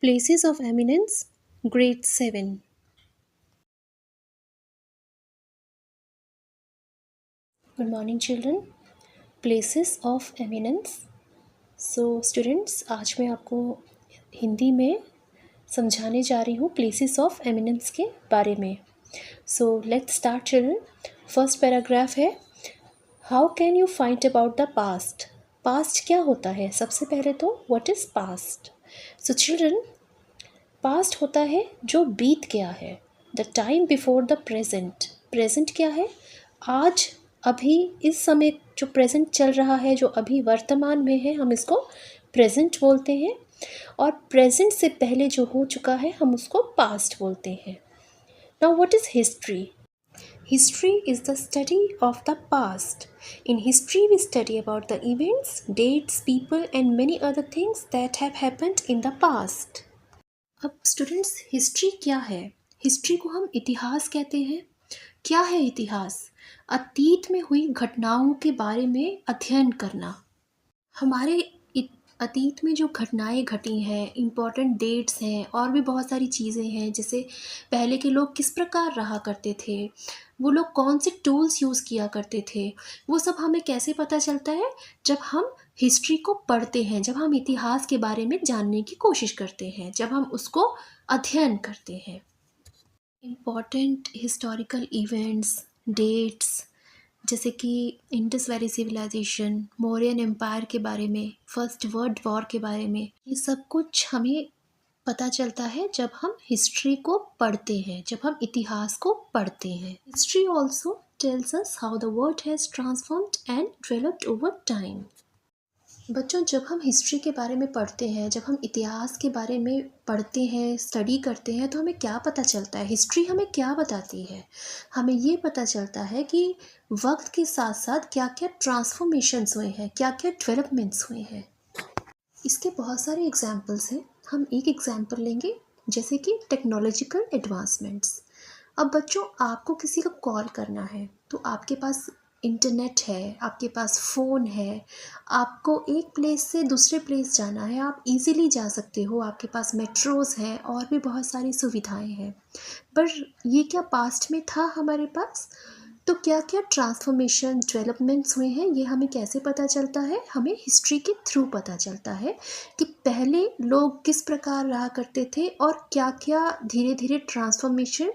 Places of Eminence, Grade 7. Good morning children. Places of Eminence. So students, आज मैं आपको हिंदी में समझाने जा रही हूँ प्लेसेस ऑफ एमिनेंस के बारे में. So let's start children. First paragraph है, how can you find about the past. Past क्या होता है? सबसे पहले तो what is past. So children, past होता है जो बीत गया है, the time before the present. Present क्या है? आज, अभी, इस समय जो प्रेजेंट चल रहा है, जो अभी वर्तमान में है, हम इसको प्रेजेंट बोलते हैं. और प्रेजेंट से पहले जो हो चुका है हम उसको पास्ट बोलते हैं. Now what is history? History is the study of the past. In history, we study about the events, dates, people, and many other things that have happened in the past. अब students, history क्या है? History को हम इतिहास कहते हैं. क्या है इतिहास? अतीत में हुई घटनाओं के बारे में अध्ययन करना. हमारे अतीत में जो घटनाएं घटी हैं, इम्पॉर्टेंट डेट्स हैं, और भी बहुत सारी चीज़ें हैं, जैसे पहले के लोग किस प्रकार रहा करते थे, वो लोग कौन से टूल्स यूज़ किया करते थे, वो सब हमें कैसे पता चलता है? जब हम हिस्ट्री को पढ़ते हैं, जब हम इतिहास के बारे में जानने की कोशिश करते हैं, जब हम उसको अध्ययन करते हैं. इम्पॉर्टेंट हिस्टोरिकल इवेंट्स, डेट्स, जैसे कि Indus valley civilisation, Mauryan empire के बारे में, फर्स्ट वर्ल्ड वॉर के बारे में, ये सब कुछ हमें पता चलता है जब हम हिस्ट्री को पढ़ते हैं, जब हम इतिहास को पढ़ते हैं. History also tells us how the world has transformed and developed over time. बच्चों, जब हम हिस्ट्री के बारे में पढ़ते हैं, जब हम इतिहास के बारे में पढ़ते हैं, स्टडी करते हैं, तो हमें क्या पता चलता है? हिस्ट्री हमें क्या बताती है? हमें ये पता चलता है कि वक्त के साथ साथ क्या क्या ट्रांसफॉर्मेशंस हुए हैं, क्या क्या डेवलपमेंट्स हुए हैं. इसके बहुत सारे एग्जाम्पल्स हैं. हम एक एग्जाम्पल लेंगे, जैसे कि टेक्नोलॉजिकल एडवांसमेंट्स. अब बच्चों, आपको किसी को कॉल करना है तो आपके पास इंटरनेट है, आपके पास फ़ोन है, आपको एक प्लेस से दूसरे प्लेस जाना है, आप इजीली जा सकते हो, आपके पास मेट्रोज़ है और भी बहुत सारी सुविधाएं हैं. पर ये क्या पास्ट में था हमारे पास? तो क्या क्या ट्रांसफॉर्मेशन, डेवलपमेंट्स हुए हैं, ये हमें कैसे पता चलता है? हमें हिस्ट्री के थ्रू पता चलता है कि पहले लोग किस प्रकार रहा करते थे और क्या क्या धीरे धीरे ट्रांसफॉर्मेशन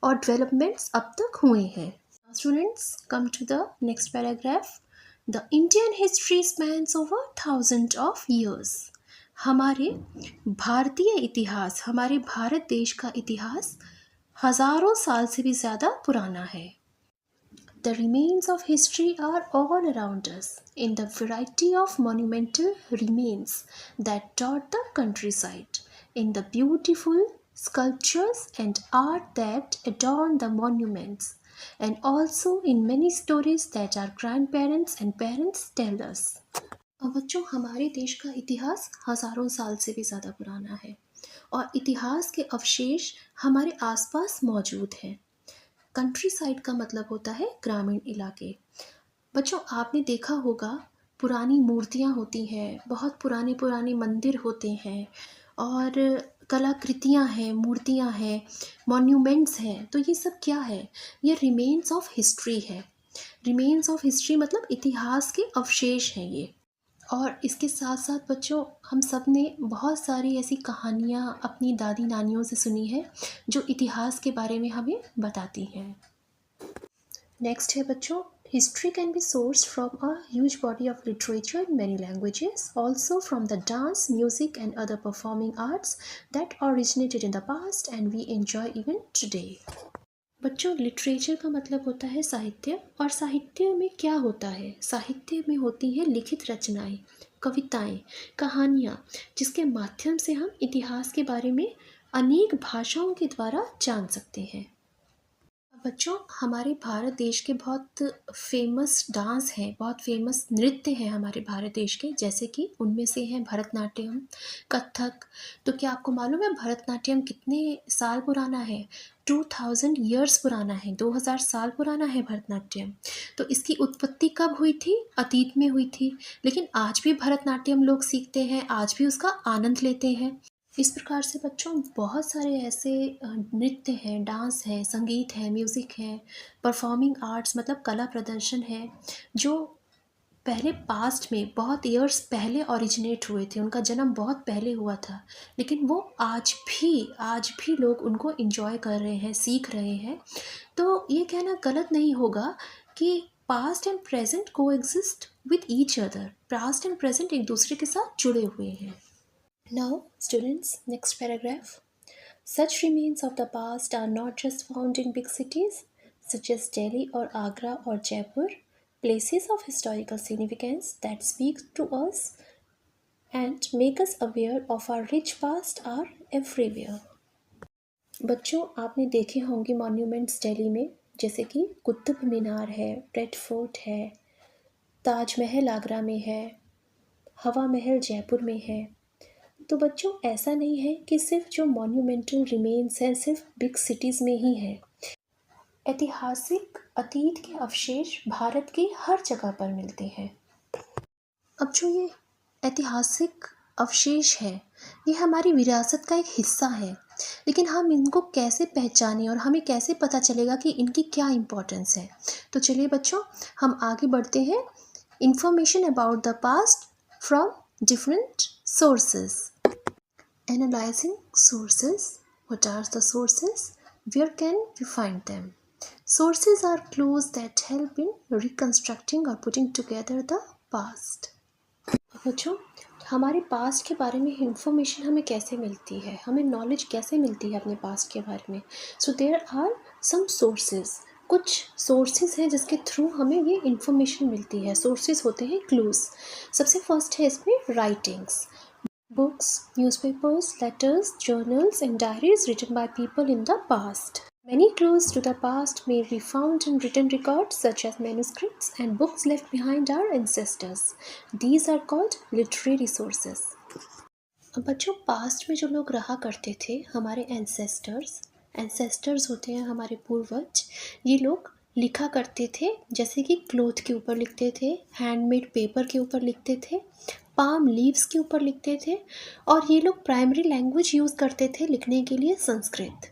और डेवलपमेंट्स अब तक हुए हैं. Students, come to the next paragraph. The Indian history spans over thousands of years. हमारे भारतीय इतिहास, हमारे भारत देश का इतिहास हजारों साल से भी ज़्यादा पुराना है. The remains of history are all around us in the variety of monumental remains that dot the countryside, in the beautiful sculptures and art that adorn the monuments, and also in many stories that our grandparents and parents tell us. अब बच्चों, हमारे देश का इतिहास हज़ारों साल से भी ज़्यादा पुराना है और इतिहास के अवशेष हमारे आसपास मौजूद हैं. कंट्री साइड का मतलब होता है ग्रामीण इलाके. बच्चों, आपने देखा होगा पुरानी मूर्तियाँ होती हैं, बहुत पुराने पुराने मंदिर होते हैं और कलाकृतियाँ हैं, मूर्तियाँ हैं, मॉन्यूमेंट्स हैं. तो ये सब क्या है? ये रिमेन्स ऑफ हिस्ट्री है. रिमेन्स ऑफ हिस्ट्री मतलब इतिहास के अवशेष हैं ये. और इसके साथ साथ बच्चों, हम सब ने बहुत सारी ऐसी कहानियाँ अपनी दादी नानियों से सुनी है जो इतिहास के बारे में हमें बताती हैं. नेक्स्ट है बच्चों, history can be source from a huge body of literature in many languages, also from the dance, music and other performing arts that originated in the past and we enjoy even today. बच्चों, literature का मतलब होता है साहित्य. और साहित्य में क्या होता है? साहित्य में होती हैं लिखित रचनाएं, कविताएं, कहानियाँ, जिसके माध्यम से हम इतिहास के बारे में अनेक भाषाओं के द्वारा जान सकते हैं. बच्चों, हमारे भारत देश के बहुत फेमस डांस हैं, बहुत फेमस नृत्य हैं हमारे भारत देश के, जैसे कि उनमें से हैं भरतनाट्यम, कथक. तो क्या आपको मालूम है भरतनाट्यम कितने साल पुराना है? 2000 ईयर्स पुराना है, 2000 साल पुराना है भरतनाट्यम. तो इसकी उत्पत्ति कब हुई थी? अतीत में हुई थी. लेकिन आज भी भरतनाट्यम लोग सीखते हैं, आज भी उसका आनंद लेते हैं. इस प्रकार से बच्चों बहुत सारे ऐसे नृत्य हैं, डांस है, संगीत है, म्यूज़िक है, परफॉर्मिंग आर्ट्स मतलब कला प्रदर्शन है, जो पहले पास्ट में बहुत ईयर्स पहले ओरिजिनेट हुए थे, उनका जन्म बहुत पहले हुआ था, लेकिन वो आज भी लोग उनको एंजॉय कर रहे हैं, सीख रहे हैं। तो ये कहना गलत नहीं होगा कि past and present coexist with each other, past and present एक दूसरे के साथ जुड़े हुए हैं। Now students, next paragraph. Such remains of the past are not just found in big cities such as Delhi or Agra or Jaipur, places of historical significance that speak to us and make us aware of our rich past are everywhere. बच्चों, आपने देखे होंगे monuments Delhi में, जैसे कि कुतुब मीनार है, red fort है, ताजमहल आगरा में है, हवा महल जयपुर में है। तो बच्चों, ऐसा नहीं है कि सिर्फ जो मॉन्यूमेंटल रिमेन्स हैं सिर्फ बिग सिटीज़ में ही हैं। ऐतिहासिक अतीत के अवशेष भारत की हर जगह पर मिलते हैं। अब जो ये ऐतिहासिक अवशेष है, ये हमारी विरासत का एक हिस्सा है, लेकिन हम इनको कैसे पहचानें और हमें कैसे पता चलेगा कि इनकी क्या इम्पोर्टेंस है। तो चलिए बच्चों, हम आगे बढ़ते हैं। Information about the past from different sources. Analyzing sources. What are the sources? Where can we find them? Sources are clues that help in reconstructing or putting together the past. बच्चों, हमारे पास्ट के बारे में information हमें कैसे मिलती है, हमें नॉलेज कैसे मिलती है अपने पास्ट के बारे में। So there are some sources, कुछ सोर्सेज हैं जिसके थ्रू हमें ये इंफॉर्मेशन मिलती है। सोर्सेज होते हैं क्लूज। सबसे फर्स्ट है इसमें writings, books, newspapers, letters, journals, and diaries written by people in the past. Many clues to the past may be found in written records such as manuscripts and books left behind our ancestors. These are called literary sources. अब बच्चों, past में जो लोग रहा करते थे, हमारे ancestors होते हैं हमारे पूर्वज, ये लोग लिखा करते थे, जैसे कि क्लोथ के ऊपर लिखते थे, हैंडमेड पेपर के ऊपर लिखते थे, पाम लीव्स के ऊपर लिखते थे, और ये लोग प्राइमरी लैंग्वेज यूज़ करते थे लिखने के लिए संस्कृत।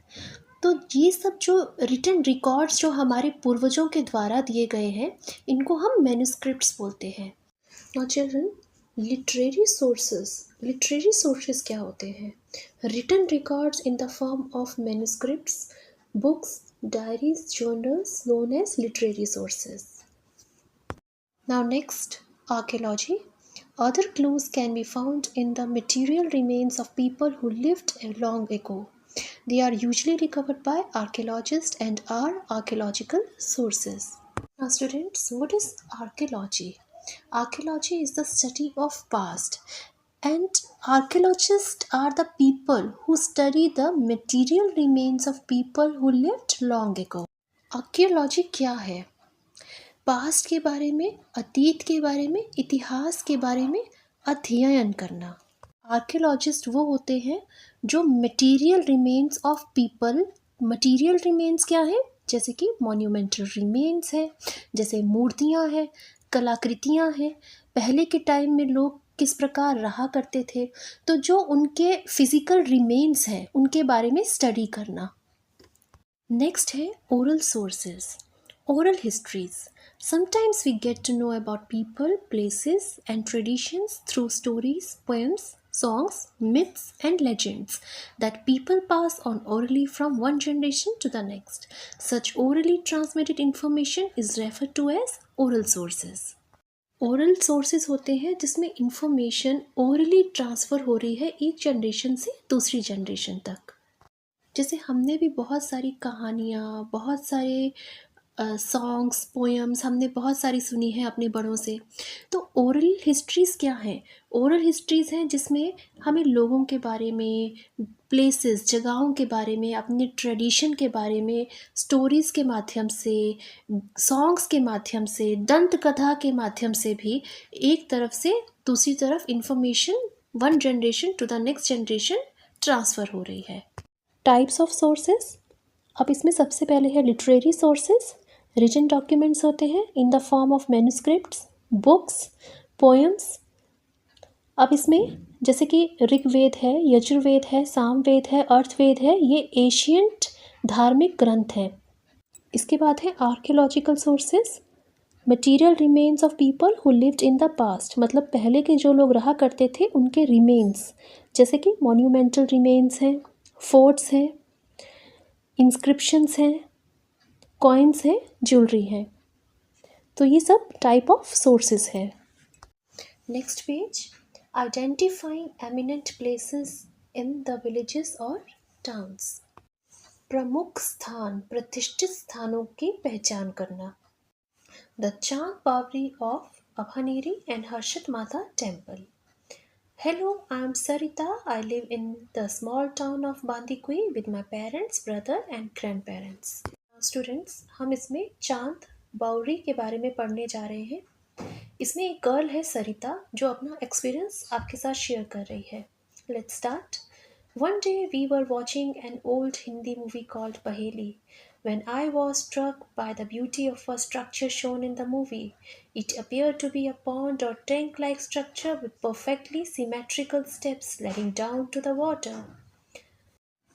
तो ये सब जो रिटन रिकॉर्ड्स जो हमारे पूर्वजों के द्वारा दिए गए हैं, इनको हम मैन्युस्क्रिप्ट्स बोलते हैं। नाउ चिल्ड्रन, लिटरेरी सोर्सेस क्या होते हैं? Written records in the form of manuscripts, books, diaries, journals known as literary sources. Now next, archaeology. Other clues can be found in the material remains of people who lived long ago. They are usually recovered by archaeologists and are archaeological sources. Now students, what is archaeology? Archaeology is the study of past, and archaeologists are the people who study the material remains of people who lived long ago. Archaeology क्या है? Past के बारे में, अतीत के बारे में, इतिहास के बारे में अध्ययन करना। आर्कियोलॉजिस्ट वो होते हैं जो material remains of people, material remains क्या है? जैसे कि मॉन्यूमेंटल रिमेन्स है, जैसे मूर्तियाँ हैं, कलाकृतियाँ हैं, पहले के टाइम में लोग किस प्रकार रहा करते थे, तो जो उनके फिजिकल रिमेन्स हैं उनके बारे में स्टडी करना। नेक्स्ट है oral sources, oral histories. Sometimes we get to know about people, places, and traditions through stories, poems, songs, myths, and legends that people pass on orally from one generation to the next. Such orally transmitted information is referred to as oral sources. Oral sources होते हैं जिसमें information orally transfer हो रही है एक generation से दूसरी generation तक। जैसे हमने भी बहुत सारी कहानियाँ, बहुत सारे सॉन्ग्स, पोएम्स हमने बहुत सारी सुनी है अपने बड़ों से। तो ओरल हिस्ट्रीज़ क्या हैं? ओरल हिस्ट्रीज़ हैं जिसमें हमें लोगों के बारे में, प्लेसेस, जगहों के बारे में, अपने ट्रेडिशन के बारे में स्टोरीज़ के माध्यम से, सॉन्ग्स के माध्यम से, दंत कथा के माध्यम से भी एक तरफ से दूसरी तरफ information one generation to the next generation transfer हो रही है। टाइप्स ऑफ सोर्सेज, अब इसमें सबसे पहले है लिटरेरी सोर्सेज। रिटन डॉक्यूमेंट्स होते हैं इन the form of manuscripts, books, poems. अब इसमें जैसे कि ऋग्वेद है, यजुर्वेद है, सामवेद है, अर्थवेद है, ये एशियंट धार्मिक ग्रंथ हैं। इसके बाद है archaeological sources, material remains of people who lived in the past, मतलब पहले के जो लोग रहा करते थे उनके रिमेन्स, जैसे कि मॉन्यूमेंटल रिमेन्स हैं, फोर्ट्स हैं, इंस्क्रिप्शंस हैं, कॉइन्स हैं, ज्वेलरी हैं। तो ये सब टाइप ऑफ सोर्सेस है। Next page, identifying eminent places in the villages और टाउन्स, प्रमुख स्थान, प्रतिष्ठित स्थानों की पहचान करना। The Chand Bawri of Abhaneri and Harshad Mata temple. Hello, I am Sarita. I live in the small town of Bandikui with my parents, brother and grandparents. Students, हम इसमें चांद बावरी के बारे में पढ़ने जा रहे हैं। इसमें एक गर्ल है सरिता जो अपना एक्सपीरियंस आपके साथ शेयर कर रही है। Let's start. One day we were watching an old Hindi movie called Paheli. When I was struck by the beauty of a structure shown in the movie, it appeared to be a pond or tank-like structure with perfectly symmetrical steps leading down to the water.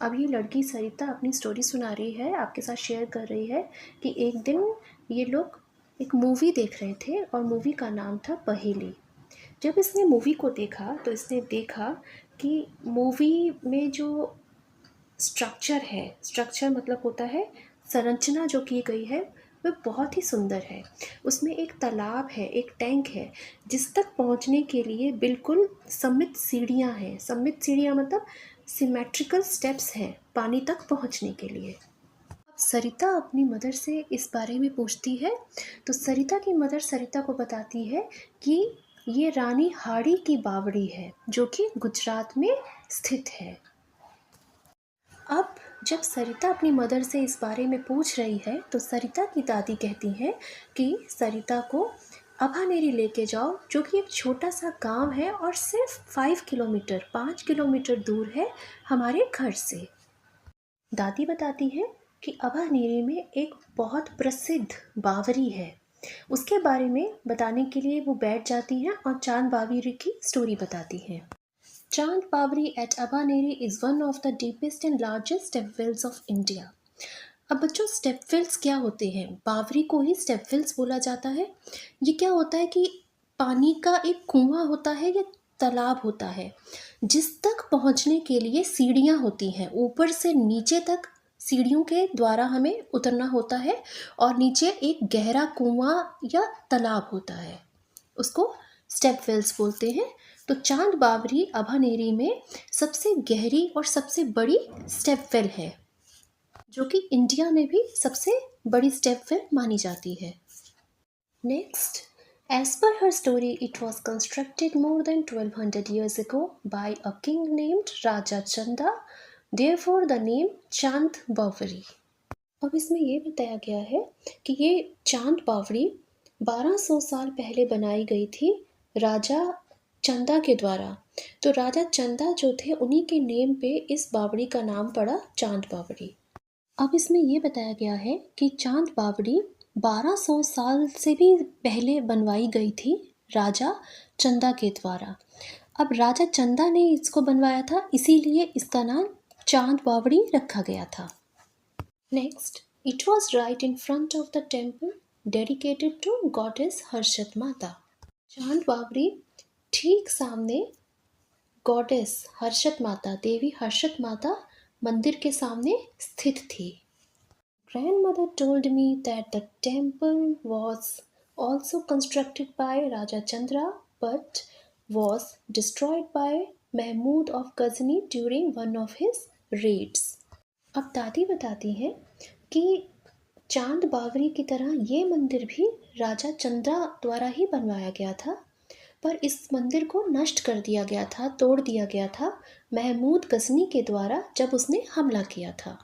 अब ये लड़की सरिता अपनी story सुना रही है, आपके साथ share कर रही है कि एक दिन ये लोग एक मूवी देख रहे थे और मूवी का नाम था पहेली। जब इसने मूवी को देखा तो इसने देखा कि मूवी में जो स्ट्रक्चर है, स्ट्रक्चर मतलब होता है संरचना जो की गई है वह बहुत ही सुंदर है। उसमें एक तालाब है, एक टैंक है जिस तक पहुंचने के लिए बिल्कुल सममित सीढ़ियां हैं। सममित सीढ़ियां मतलब सिमेट्रिकल स्टेप्स हैं पानी तक पहुंचने के लिए। सरिता अपनी मदर से इस बारे में पूछती है तो सरिता की मदर सरिता को बताती है कि ये रानी हाड़ी की बावड़ी है जो कि गुजरात में स्थित है। अब जब सरिता अपनी मदर से इस बारे में पूछ रही है तो सरिता की दादी कहती हैं कि सरिता को अभानेरी लेके जाओ जो कि एक छोटा सा गांव है और सिर्फ 5 किलोमीटर दूर है हमारे घर से। दादी बताती है कि अभानेरी में एक बहुत प्रसिद्ध बावरी है। उसके बारे में बताने के लिए वो बैठ जाती हैं और चांद बावरी की स्टोरी बताती हैं। Chand Babri at Abaneri is one of the deepest and largest step wells of India. अब बच्चों स्टेप वेल्स क्या होते हैं? बावरी को ही स्टेप वेल्स बोला जाता है। ये क्या होता है कि पानी का एक कुआं होता है या तालाब होता है जिस तक पहुंचने के लिए सीढ़ियां होती हैं। ऊपर से नीचे तक सीढ़ियों के द्वारा हमें उतरना होता है और नीचे एक गहरा कुआं या तालाब होता है, उसको स्टेप वेल्स बोलते हैं। तो चांद बावरी अभानेरी में सबसे गहरी और सबसे बड़ी स्टेप वेल है जो कि इंडिया में भी सबसे बड़ी स्टेप वेल मानी जाती है। Next, as per history it was constructed more than 1200 years ago by a king named Raja Chanda, therefore the name चांद बावरी। अब इसमें ये बताया गया है कि ये चांद बावरी 1200 साल पहले बनाई गई थी राजा चंदा के द्वारा। तो राजा चंदा जो थे उन्हीं के नेम पे इस बावड़ी का नाम पड़ा चांद बावड़ी। अब इसमें ये बताया गया है कि चांद बावड़ी 1200 साल से भी पहले बनवाई गई थी राजा चंदा के द्वारा। अब राजा चंदा ने इसको बनवाया था इसीलिए इसका नाम चांद बावड़ी रखा गया था। Next, it was right in front of the temple dedicated to goddess Harshad Mata. Chand बावड़ी ठीक सामने गॉडेस हर्षद माता, देवी हर्षद माता मंदिर के सामने स्थित थी। Grandmother told me that the temple was also constructed by Raja Chandra but was destroyed by Mahmud of Ghazni during one of his raids. अब दादी बताती हैं कि चांद बावरी की तरह ये मंदिर भी राजा चंद्रा द्वारा ही बनवाया गया था, पर इस मंदिर को नष्ट कर दिया गया था, तोड़ दिया गया था महमूद गजनी के द्वारा जब उसने हमला किया था।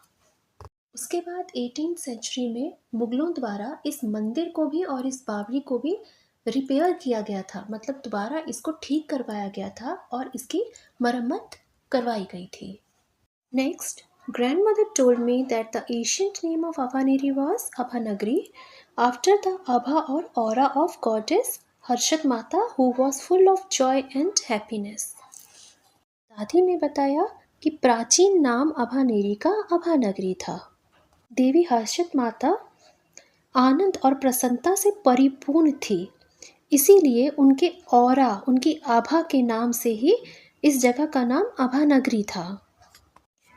उसके बाद 18th सेंचुरी में मुगलों द्वारा इस मंदिर को भी और इस बावड़ी को भी रिपेयर किया गया था, मतलब दोबारा इसको ठीक करवाया गया था और इसकी मरम्मत करवाई गई थी। Next, grandmother told me that the ancient name of Avaneri was Abhanagri after the Abha or aura of goddess Harshad Mata who was full of joy and happiness. दादी ने बताया कि प्राचीन नाम अभानेरी का अभानगरी था। देवी हर्षित माता आनंद और प्रसन्नता से परिपूर्ण थी, इसीलिए उनके औरा, उनकी आभा के नाम से ही इस जगह का नाम अभानगरी था।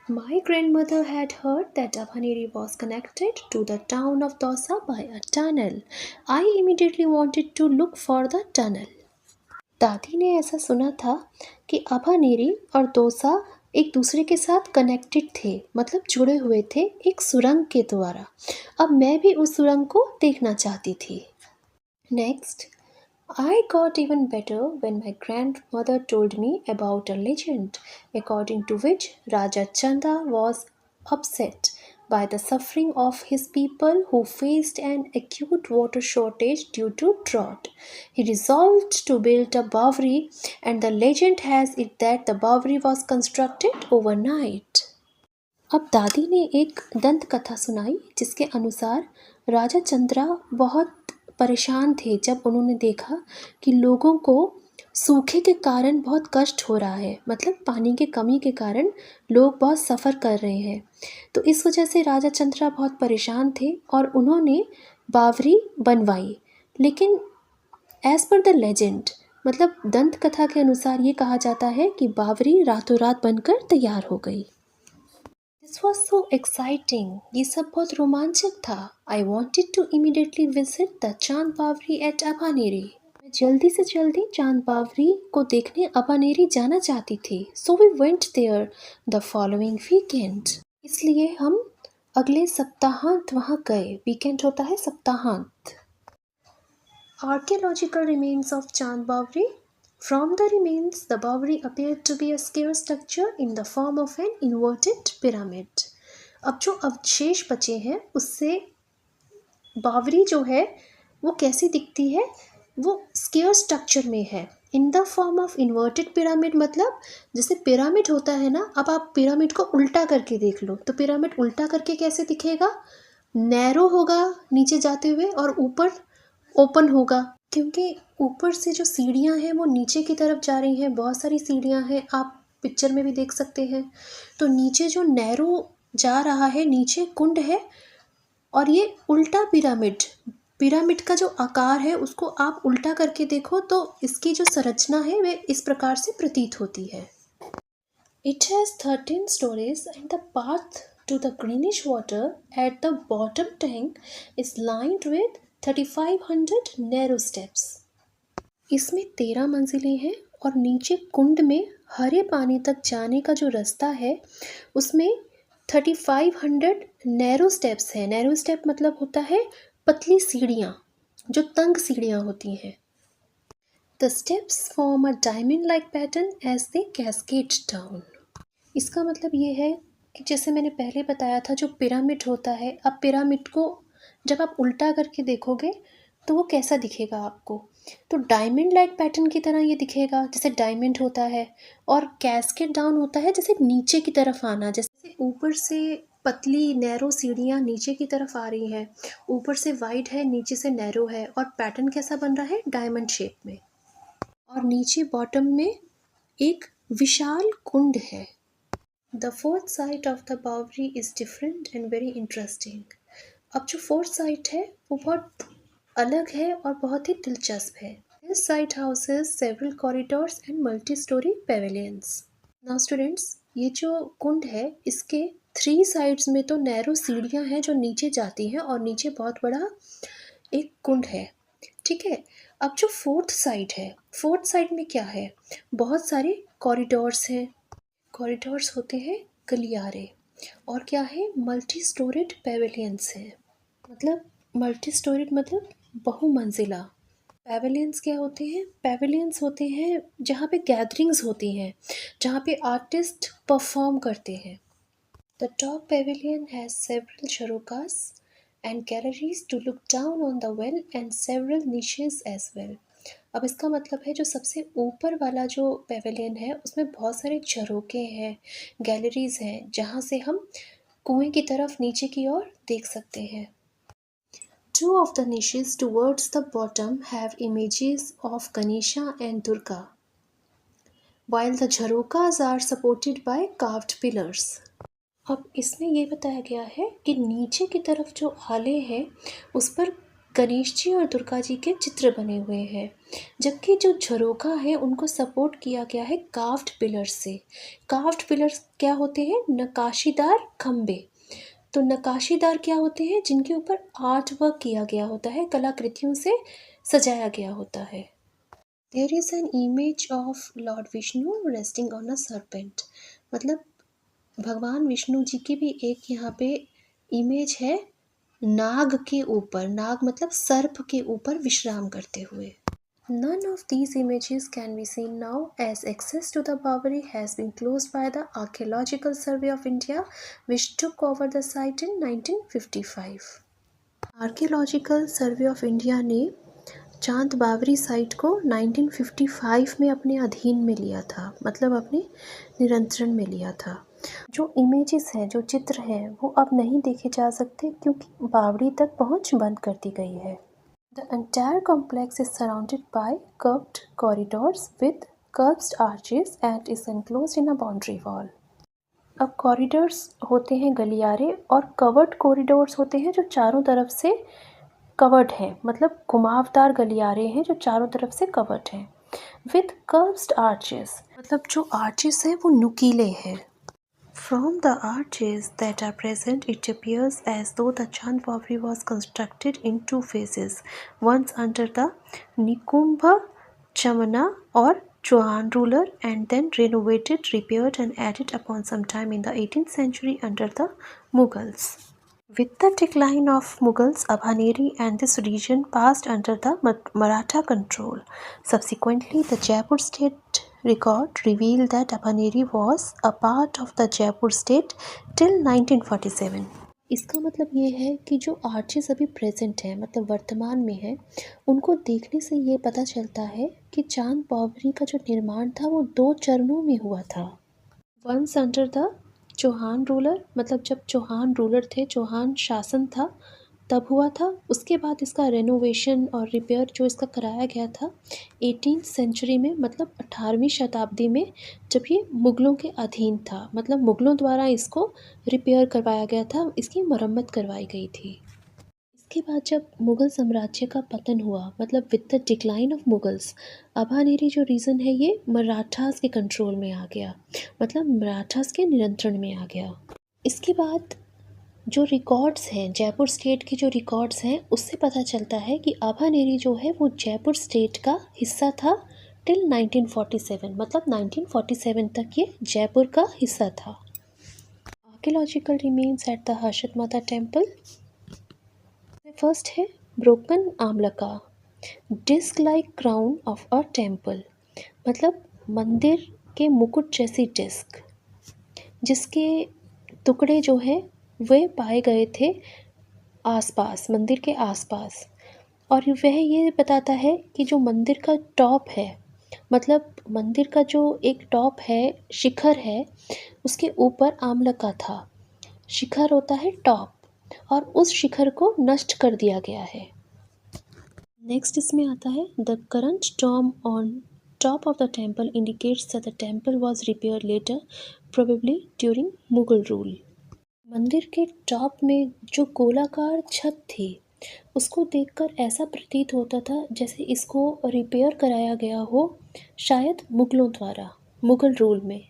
My grandmother had heard that Abhaneri was connected to the town of Dausa by a tunnel. I immediately wanted to look for the tunnel. दादी ने ऐसा सुना था कि अभानेरी और दौसा एक दूसरे के साथ कनेक्टेड थे, मतलब जुड़े हुए थे एक सुरंग के द्वारा। अब मैं भी उस सुरंग को देखना चाहती थी। Next, I got even better when my grandmother told me about a legend according to which Raja Chanda was upset by the suffering of his people who faced an acute water shortage due to drought. He resolved to build a Bawri, and the legend has it that the Bawri was constructed overnight. अब दादी ने एक दंत कथा सुनाई जिसके अनुसार राजा चंद्रा बहुत परेशान थे जब उन्होंने देखा कि लोगों को सूखे के कारण बहुत कष्ट हो रहा है, मतलब पानी की कमी के कारण लोग बहुत सफ़र कर रहे हैं। तो इस वजह से राजा चंद्रा बहुत परेशान थे और उन्होंने बावरी बनवाई। लेकिन एज़ पर द लेजेंड, मतलब दंत कथा के अनुसार ये कहा जाता है कि बावरी रातों रात बनकर तैयार हो गई। This was so exciting. ये सब बहुत रोमांचक था। I wanted to immediately visit the चांद बावरी at अभानेरी। मैं जल्दी से जल्दी चांद बावरी को देखने अभानेरी जाना चाहती थी। So we went there the following weekend. इसलिए हम अगले सप्ताहांत वहाँ गए। वीकेंड होता है सप्ताहांत। Archaeological remains of Chand Bawri. From the remains, the Bawri appeared to be a square structure in the form of an inverted pyramid. अब जो अवशेष बचे हैं उससे बावरी जो है वो कैसी दिखती है, वो स्क्वायर स्ट्रक्चर में है। इन the form of inverted pyramid, मतलब जैसे पिरामिड होता है ना, अब आप पिरामिड को उल्टा करके देख लो तो पिरामिड उल्टा करके कैसे दिखेगा, नैरो होगा नीचे जाते हुए और ऊपर ओपन होगा, क्योंकि ऊपर से जो सीढ़ियाँ हैं वो नीचे की तरफ जा रही हैं। बहुत सारी सीढ़ियाँ हैं, आप पिक्चर में भी देख सकते हैं। तो नीचे जो नैरो जा रहा है, नीचे कुंड है, और ये उल्टा पिरामिड, पिरामिड का जो आकार है उसको आप उल्टा करके देखो तो इसकी जो संरचना है वे इस प्रकार से प्रतीत होती है। It has 13 stories and the path to the greenish water at the bottom tank is lined with 3500 narrow steps. इसमें 13 मंजिलें हैं और नीचे कुंड में हरे पानी तक जाने का जो रास्ता है उसमें 3500 नैरो स्टेप्स हैं। नैरो स्टेप मतलब होता है पतली सीढ़ियाँ, जो तंग सीढ़ियाँ होती हैं। The steps form a diamond-like pattern as they cascade down. इसका मतलब ये है कि जैसे मैंने पहले बताया था, जो पिरामिड होता है, अब पिरामिड को जब आप उल्टा करके देखोगे तो वो कैसा दिखेगा आपको, तो डायमंड लाइक पैटर्न की तरह ये दिखेगा, जैसे डायमंड होता है। और कैस्केड डाउन होता है जैसे नीचे की तरफ आना, जैसे ऊपर से पतली नैरो सीढ़ियाँ नीचे की तरफ आ रही हैं, ऊपर से वाइड है नीचे से नैरो है, और पैटर्न कैसा बन रहा है, डायमंड शेप में, और नीचे बॉटम में एक विशाल कुंड है। The fourth site of the Bawri is different and very interesting. अब जो फोर्थ साइट है वो बहुत अलग है और बहुत ही दिलचस्प है। This site houses several corridors and multi-story pavilions. Now students, ये जो कुंड है इसके 3 साइड्स में तो नैरो सीढ़ियाँ हैं जो नीचे जाती हैं और नीचे बहुत बड़ा एक कुंड है, ठीक है। अब जो फोर्थ साइड है, फोर्थ साइड में क्या है, बहुत सारे कॉरिडोर्स हैं। कॉरिडोर्स होते हैं गलियारे, और क्या है, मल्टी स्टोरेड पेविलियंस हैं। मतलब मल्टी स्टोरेड मतलब बहुमंजिला। पेविलियंस क्या होते हैं, पेविलियंस होते हैं जहाँ पे गैदरिंग्स होती हैं, जहाँ पे आर्टिस्ट परफॉर्म करते हैं। The top pavilion has several jharokhas and galleries to look down on the well and several niches as well. अब इसका मतलब है जो सबसे ऊपर वाला जो पेविलियन है उसमें बहुत सारे झरोके हैं, गैलरीज हैं, जहाँ से हम कुएं की तरफ नीचे की ओर देख सकते हैं। Two of the niches towards the bottom have images of Ganesha and Durga, while the झरोकाज are supported by carved pillars। अब इसमें ये बताया गया है कि नीचे की तरफ जो आले हैं उस पर गणेश जी और दुर्गा जी के चित्र बने हुए हैं, जबकि जो झरोखा है उनको सपोर्ट किया गया है कार्व्ड पिलर्स से। कार्व्ड पिलर्स क्या होते हैं? नक्काशीदार खंबे। तो नक्काशीदार क्या होते हैं? जिनके ऊपर आर्ट वर्क किया गया होता है, कलाकृतियों से सजाया गया होता है। There is an image of lord Vishnu resting on a serpent. मतलब भगवान विष्णु जी की भी एक यहाँ पे इमेज है नाग के ऊपर। नाग मतलब सर्प के ऊपर विश्राम करते हुए। None of these images can be seen now as access to the Bawari has been closed by the Archaeological Survey of India, which took over the site in 1955। Archaeological survey of India ने चांद बावरी site को 1955 में अपने अधीन में लिया था, मतलब अपने नियंत्रण में लिया था। जो इमेजेस हैं, जो चित्र हैं, वो अब नहीं देखे जा सकते क्योंकि बावड़ी तक पहुंच बंद कर दी गई है। The entire complex is surrounded by curved corridors with curved arches and is enclosed in a boundary wall। अब कॉरिडोर्स होते हैं गलियारे और कवर्ड कॉरिडोर्स होते हैं जो चारों तरफ से कवर्ड हैं, मतलब घुमावदार गलियारे हैं जो चारों तरफ से कवर्ड हैं। विद कर्व्ड आर्चेस, मतलब जो आर्चेस हैं वो नुकीले हैं। From the arches that are present, it appears as though the Chand Babri was constructed in two phases, once under the Nikumbha Chamana or Chauhan ruler and then renovated, repaired and added upon sometime in the 18th century under the Mughals। With the decline of Mughals, Abhaneri and this region passed under the Maratha control. Subsequently, the Jaipur state record revealed that Abhaneri was a part of the Jaipur state till 1947। इसका मतलब ये है कि जो arches अभी present हैं, मतलब वर्तमान में है, उनको देखने से ये पता चलता है कि चांद बावरी का जो निर्माण था वो 2 चरणों में हुआ था। Once under the Chauhan ruler, मतलब जब चौहान रूलर थे, चौहान शासन था, तब हुआ था। उसके बाद इसका रेनोवेशन और रिपेयर जो इसका कराया गया था 18th सेंचुरी में, मतलब 18वीं शताब्दी में, जब ये मुग़लों के अधीन था, मतलब मुग़लों द्वारा इसको रिपेयर करवाया गया था, इसकी मरम्मत करवाई गई थी। इसके बाद जब मुग़ल साम्राज्य का पतन हुआ, मतलब with the decline of Mughals, Abhaneri जो रीजन है ये मराठास के कंट्रोल में आ गया, मतलब मराठास के नियंत्रण में आ गया। इसके बाद जो रिकॉर्ड्स हैं, जयपुर स्टेट के जो रिकॉर्ड्स हैं, उससे पता चलता है कि अभानेरी जो है वो जयपुर स्टेट का हिस्सा था टिल 1947, मतलब 1947 तक ये जयपुर का हिस्सा था। Archaeological remains at the Harshad Mata temple. First है broken amalaka, disc like crown of a temple, मतलब मंदिर के मुकुट जैसी डिस्क, जिसके टुकड़े जो हैं वे पाए गए थे आसपास, मंदिर के आसपास। और वह ये बताता है कि जो मंदिर का टॉप है, मतलब मंदिर का जो एक टॉप है, शिखर है, उसके ऊपर आमलका था। शिखर होता है टॉप, और उस शिखर को नष्ट कर दिया गया है। नेक्स्ट इसमें आता है the current dome on top of the temple indicates that the temple was repair later, probably during Mughal rule. मंदिर के टॉप में जो गोलाकार छत थी, उसको देखकर ऐसा प्रतीत होता था जैसे इसको रिपेयर कराया गया हो, शायद मुगलों द्वारा, मुगल रूल में।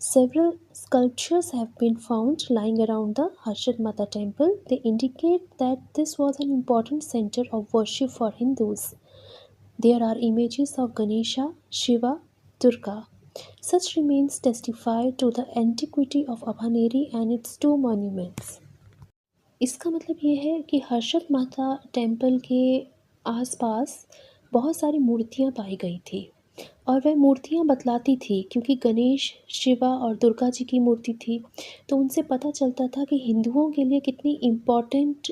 Several sculptures have been found lying around the Harshad Mata temple. They indicate that this was an important center of worship for Hindus. There are images of Ganesha, Shiva, Durga. Such remains testify to the antiquity of Abhaneri and its two monuments. इसका मतलब ये है कि Harshad Mata temple के आसपास बहुत सारी मूर्तियाँ पाई गई थी, और वह मूर्तियाँ बतलाती थी, क्योंकि गणेश, शिवा और दुर्गा जी की मूर्ति थी, तो उनसे पता चलता था कि हिंदुओं के लिए कितनी इम्पोर्टेंट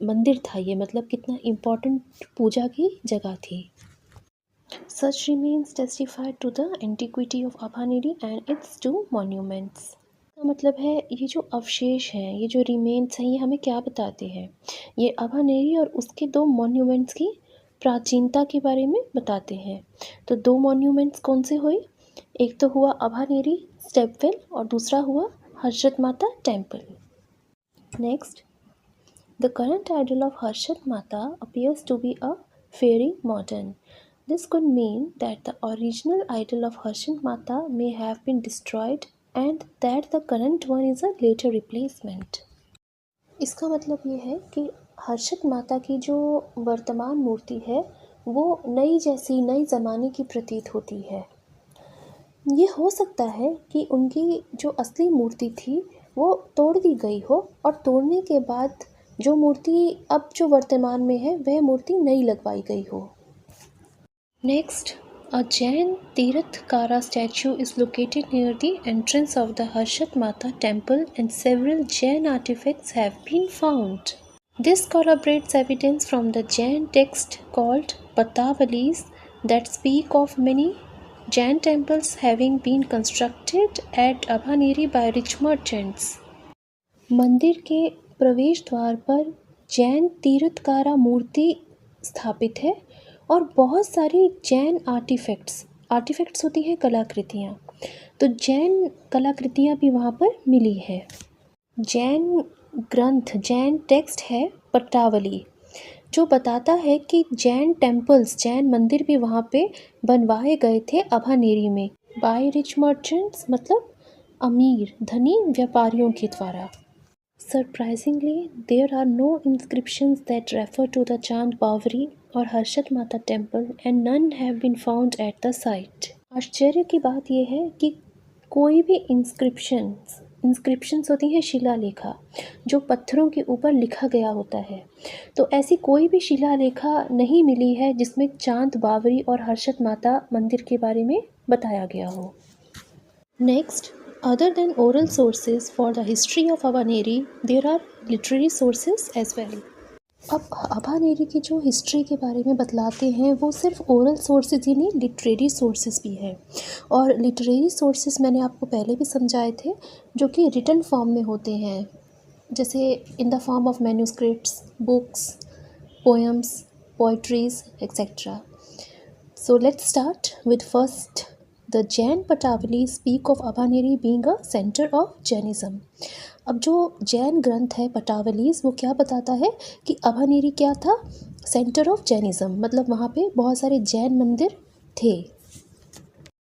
मंदिर था ये, मतलब कितना इम्पोर्टेंट पूजा की जगह थी। Such remains testified to the antiquity of Abhaneri and its two monuments. का मतलब है ये जो अवशेष हैं, ये जो रिमेन्स हैं, ये हमें क्या बताते हैं? ये अभानेरी और उसके 2 मॉन्यूमेंट्स की प्राचीनता के बारे में बताते हैं। तो 2 मॉन्यूमेंट्स कौन से हुए? एक तो हुआ अभानेरी स्टेपवेल और दूसरा हुआ Harshad Mata temple. Next, the current idol of Harshad Mata appears to be a very modern. This could mean that the original idol of Harshad Mata may have been destroyed and that the current one is a later replacement. इसका मतलब ये है कि हर्षद माता की जो वर्तमान मूर्ति है वो नई जैसी नई ज़माने की प्रतीत होती है। ये हो सकता है कि उनकी जो असली मूर्ति थी वो तोड़ दी गई हो और तोड़ने के बाद जो मूर्ति अब जो वर्तमान में है वह मूर्ति नई लगवाई गई हो। Next, a Jain Tirathkara statue is located near the entrance of the Harshad Mata temple and several Jain artifacts have been found. This corroborates evidence from the Jain text called Patavalis that speak of many Jain temples having been constructed at Abhaneri by rich merchants. मंदिर के प्रवेश द्वार पर जैन तीर्थकारा मूर्ति स्थापित है और बहुत सारी जैन आर्टिफैक्ट्स होती हैं कलाकृतियाँ, तो जैन कलाकृतियाँ भी वहाँ पर मिली है। जैन ग्रंथ जैन टेक्स्ट है पट्टावली जो बताता है कि जैन टेम्पल्स जैन मंदिर भी वहाँ पे बनवाए गए थे अभानेरी में बाय रिच मर्चेंट्स मतलब अमीर धनी व्यापारियों के द्वारा। Surprisingly, there are no inscriptions that refer to the Chand Bawri or Harshad Mata temple and none have been found at the site. आश्चर्य की बात यह है कि कोई भी इंस्क्रिप्शंस होती हैं शिलालेखा जो पत्थरों के ऊपर लिखा गया होता है, तो ऐसी कोई भी शिलालेखा नहीं मिली है जिसमें चांद बावरी और हर्षद माता मंदिर के बारे में बताया गया हो। Next, other than oral sources for the history of Abhaneri, there are literary sources as well. अब अभानेरी की जो हिस्ट्री के बारे में बतलाते हैं वो सिर्फ ओरल सोर्सेज ही नहीं लिटरेरी सोर्सेज भी है, और लिटरेरी सोर्सेज मैंने आपको पहले भी समझाए थे जो कि रिटन फॉर्म में होते हैं, जैसे इन the form of manuscripts, books, poems, poetries etcetera. So let's start with first The Jain Patavalis speak of Abhaneri being a center of Jainism. अब जो जैन ग्रंथ है पटावलीज वो क्या बताता है कि अभानेरी क्या था? सेंटर ऑफ जैनिज्म, मतलब वहाँ पे बहुत सारे जैन मंदिर थे।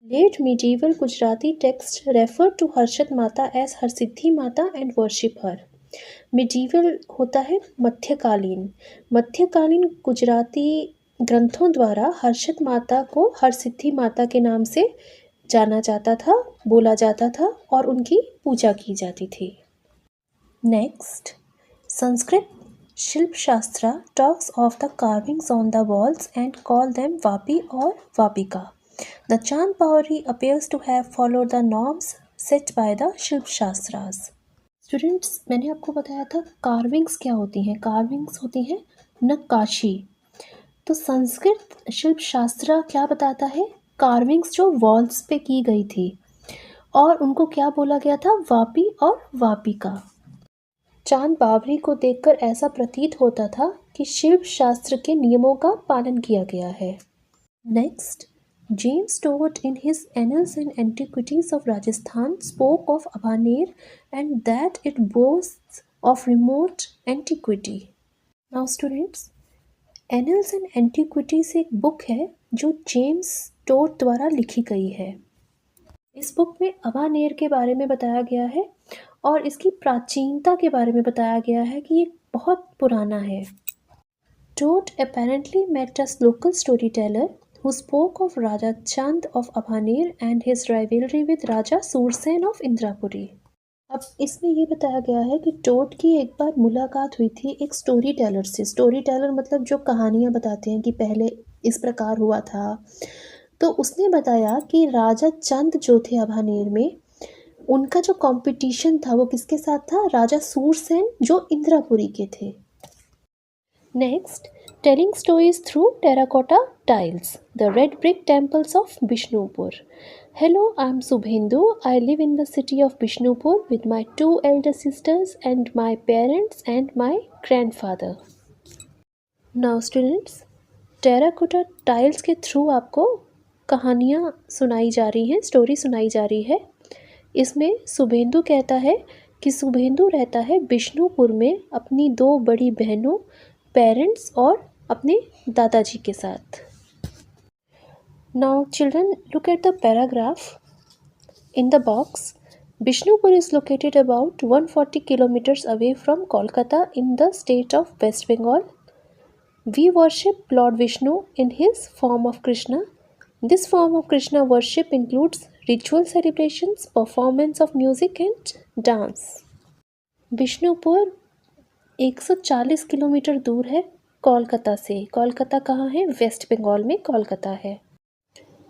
Late medieval Gujarati text refer to Harshad Mata as Harsiddhi माता एंड वर्शिप हर। मिडीवल होता है मध्यकालीन गुजराती ग्रंथों द्वारा हर्षद माता को हरसिद्धि माता के नाम से जाना जाता था, बोला जाता था और उनकी पूजा की जाती थी। Next, Sanskrit shilpa shastra talks of the carvings on the walls and call them vapi और vapika. The Chand Baori appears to have followed the norms set by the shilpa shastras. Students, मैंने आपको बताया था कार्विंग्स क्या होती हैं। कार्विंग्स होती हैं नक्काशी। तो संस्कृत शिल्प शास्त्र क्या बताता है? कार्विंग्स जो वॉल्स पे की गई थी और उनको क्या बोला गया था? वापी और वापिका। चांद बावरी को देखकर ऐसा प्रतीत होता था कि शिल्प शास्त्र के नियमों का पालन किया गया है। Next, James Tod in his annals and antiquities of Rajasthan spoke of Abhaner and that it boasts of remote antiquity. Now students, annals and antiquities एक बुक है जो जेम्स टोट द्वारा लिखी गई है। इस बुक में अभानेर के बारे में बताया गया है और इसकी प्राचीनता के बारे में बताया गया है कि ये बहुत पुराना है। टोट apparently met a local storyteller who spoke of Raja Chand of Abhaner and his rivalry with Raja Sursen of Indrapuri. अब इसमें ये बताया गया है कि टोट की एक बार मुलाकात हुई थी एक स्टोरी टेलर से। स्टोरी टेलर मतलब जो कहानियाँ बताते हैं कि पहले इस प्रकार हुआ था। तो उसने बताया कि राजा चंद जो थे अभानेर में, उनका जो कंपटीशन था वो किसके साथ था? राजा सूरसेन जो इंद्रापुरी के थे। Next, telling stories through terracotta tiles, the red brick temples of Bishnupur. Hello, I'm Subhendu. I live in the city of Bishnupur with my 2 elder sisters and my parents and my grandfather. Now students, terracotta tiles के through आपको कहानियाँ सुनाई जा रही हैं, story सुनाई जा रही है। इसमें शुभेंदु कहता है कि शुभेंदु रहता है बिष्णुपुर में अपनी 2 बड़ी बहनों, पेरेंट्स और अपने दादाजी के साथ। Now children, look at the paragraph in the box. Bishnupur is located about 140 kilometers away from Kolkata in the state of West Bengal. We worship Lord Vishnu in his form of Krishna. This form of Krishna worship includes ritual celebrations, performance of music and dance. Bishnupur 140 kilometre दूर है कोलकाता से। कोलकाता कहाँ है? Waste Bengal में कोलकाता है।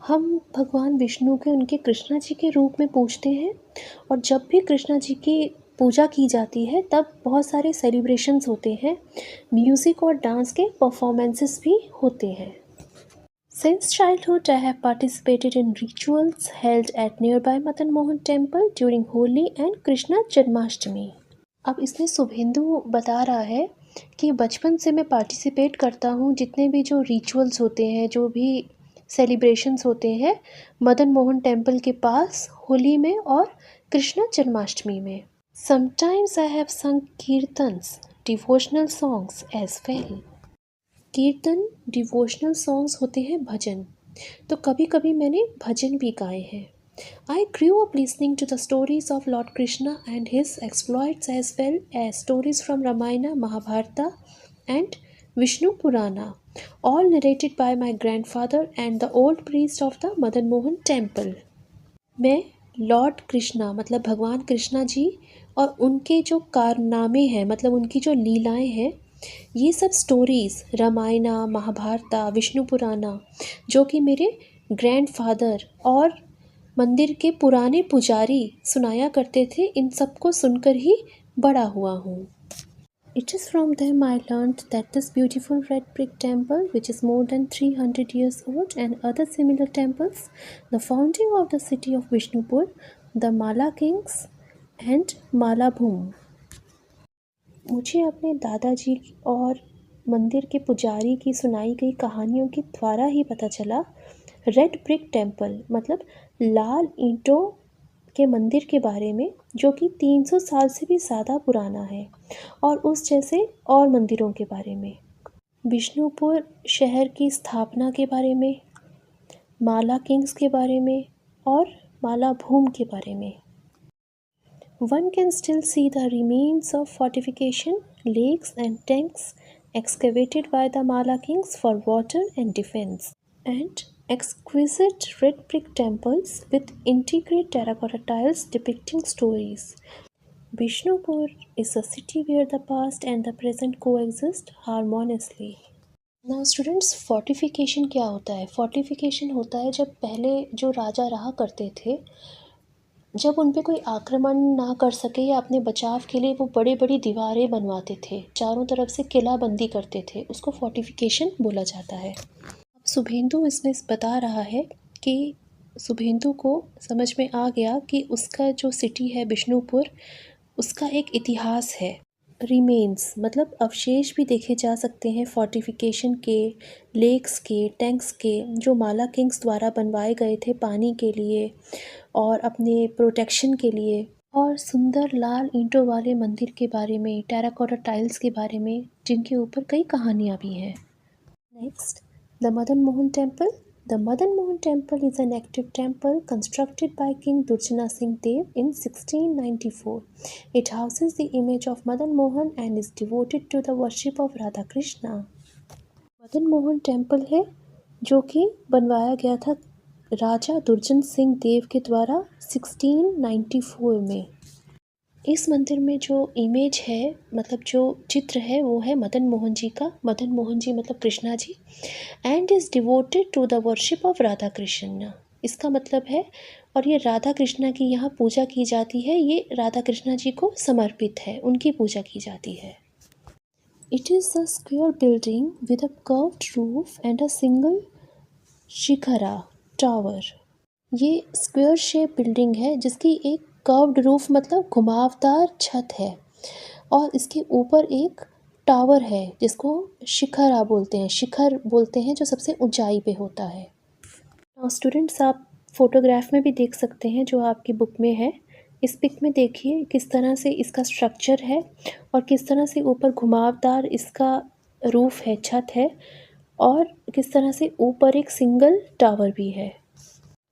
हम भगवान विष्णु के उनके कृष्णा जी के रूप में पूजते हैं और जब भी कृष्णा जी की पूजा की जाती है तब बहुत सारे सेलिब्रेशंस होते हैं, म्यूज़िक और डांस के परफॉर्मेंसेस भी होते हैं। Since childhood, I have participated in rituals held at nearby Madan Mohan Temple during Holi and Krishna Janmashtami. अब इसमें शुभेंदु बता रहा है कि बचपन से मैं पार्टिसिपेट करता हूँ जितने भी जो रिचुअल्स होते हैं, जो भी सेलिब्रेशंस होते हैं मदन मोहन टेम्पल के पास होली में और कृष्ण जन्माष्टमी में। Sometimes I have sung kirtans, devotional songs as well. Kirtan devotional songs होते हैं भजन, तो कभी कभी मैंने भजन भी गाए हैं। I grew up listening to the stories of Lord Krishna and his exploits as well as stories from Ramayana, Mahabharata and Vishnu Purana, all narrated by my grandfather and the old priest of the Madan Mohan temple. मैं Lord Krishna मतलब भगवान कृष्णा जी और उनके जो कारनामे हैं मतलब उनकी जो लीलाएं हैं, ये सब स्टोरीज़ रामायणा, महाभारता, विष्णु पुराना जो कि मेरे ग्रैंडफादर और मंदिर के पुराने पुजारी सुनाया करते थे, इन सबको सुनकर ही बड़ा हुआ हूँ। It is from them I learned that this beautiful red brick temple, which is more than 300 years old, and other similar temples, the founding of the city of Vishnupur, the Mala Kings and Mala Bhum. मुझे अपने दादाजी और मंदिर के पुजारी की सुनाई गई कहानियों के द्वारा ही पता चला रेड ब्रिक टेम्पल मतलब लाल ईंटों के मंदिर के बारे में, जो कि 300 साल से भी ज़्यादा पुराना है, और उस जैसे और मंदिरों के बारे में, बिष्णुपुर शहर की स्थापना के बारे में, माला किंग्स के बारे में और माला भूम के बारे में। One can still see the remains of fortification, lakes and tanks excavated by the Mala kings for water and defense, and exquisite red brick temples with intricate terracotta tiles depicting stories. Bishnupur is a city where the past and the present coexist harmoniously. Now students, fortification क्या होता है? Fortification होता है जब पहले जो राजा रहा करते थे, जब उन पे कोई आक्रमण ना कर सके या अपने बचाव के लिए वो बड़ी बड़ी दीवारें बनवाते थे, चारों तरफ से किलाबंदी करते थे, उसको फोर्टिफिकेशन बोला जाता है। अब शुभेंदु इसमें बता रहा है कि शुभेंदु को समझ में आ गया कि उसका जो सिटी है बिष्णुपुर, उसका एक इतिहास है। रिमेन्स मतलब अवशेष भी देखे जा सकते हैं फोर्टिफिकेशन के, लेक्स के, टैंक्स के, जो माला किंग्स द्वारा बनवाए गए थे पानी के लिए और अपने प्रोटेक्शन के लिए, और सुंदर लाल ईंटों वाले मंदिर के बारे में, टेराकोटा टाइल्स के बारे में, जिनके ऊपर कई कहानियाँ भी हैं। Next, the Madan Mohan temple. The Madan Mohan Temple is an active temple constructed by King Durjana Singh Dev in 1694. It houses the image of Madan Mohan and is devoted to the worship of Radha Krishna. Madan Mohan Temple है जो कि बनवाया गया था राजा दुर्जन सिंह देव के द्वारा 1694 में। इस मंदिर में जो इमेज है मतलब जो चित्र है वो है मदन मोहन जी का। मदन मोहन जी मतलब Krishna ji. And is devoted to the worship of Radha Krishna. इसका मतलब है और ये राधा कृष्णा की यहाँ पूजा की जाती है, ये राधा कृष्णा जी को समर्पित है, उनकी पूजा की जाती है। It is a square building with a curved roof and a single shikhara tower. ये स्क्वायर शेप बिल्डिंग है जिसकी एक कर्व्ड रूफ मतलब घुमावदार छत है और इसके ऊपर एक टावर है जिसको शिखर बोलते हैं, शिखर बोलते हैं, जो सबसे ऊंचाई पे होता है। और स्टूडेंट्स, आप फोटोग्राफ में भी देख सकते हैं जो आपकी बुक में है। इस पिक में देखिए किस तरह से इसका स्ट्रक्चर है और किस तरह से ऊपर घुमावदार इसका रूफ है, छत है, और किस तरह से ऊपर एक सिंगल टावर भी है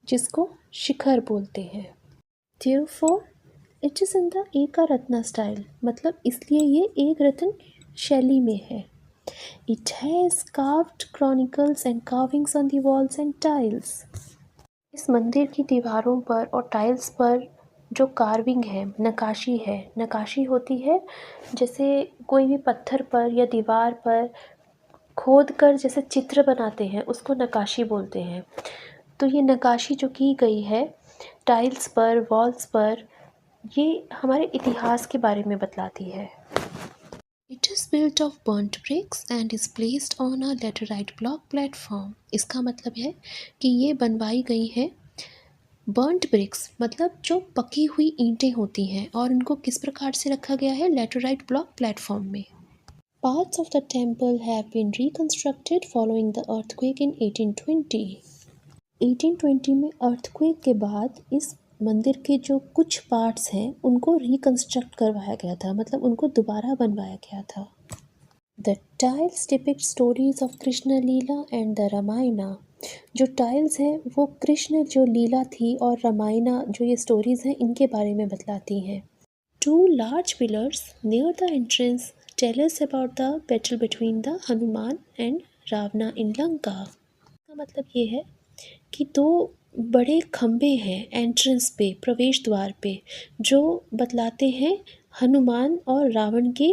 जिसको शिखर बोलते हैं। Therefore, it is in the eka ratna style, मतलब इसलिए ये एक रत्न शैली में है। It has carved chronicles and carvings on the walls and tiles. इस मंदिर की दीवारों पर और टाइल्स पर जो कार्विंग है, नकाशी है, नकाशी होती है जैसे कोई भी पत्थर पर या दीवार पर खोद कर जैसे चित्र बनाते हैं, उसको नकाशी बोलते हैं। तो ये नकाशी जो की गई है टाइल्स पर, वॉल्स पर, ये हमारे इतिहास के बारे में बतलाती है। It is built of burnt bricks and is placed on a laterite block platform. इसका मतलब है कि ये बनवाई गई है burnt bricks, मतलब जो पकी हुई ईंटें होती हैं, और उनको किस प्रकार से रखा गया है, laterite block platform में। Parts of the temple have been reconstructed following the earthquake in 1820. 1820 में अर्थक्वेक के बाद इस मंदिर के जो कुछ पार्ट्स हैं उनको रिकंस्ट्रक्ट करवाया गया था, मतलब उनको दोबारा बनवाया गया था। The tiles depict stories of Krishna Leela and the Ramayana. जो टाइल्स हैं वो कृष्ण जो लीला थी और रामायणा जो ये स्टोरीज हैं इनके बारे में बतलाती हैं। 2 large pillars near the entrance tell us about the battle between the Hanuman and Ravana in Lanka. का मतलब ये है कि 2 बड़े खम्भे हैं एंट्रेंस पे, प्रवेश द्वार पे, जो बतलाते हैं हनुमान और रावण की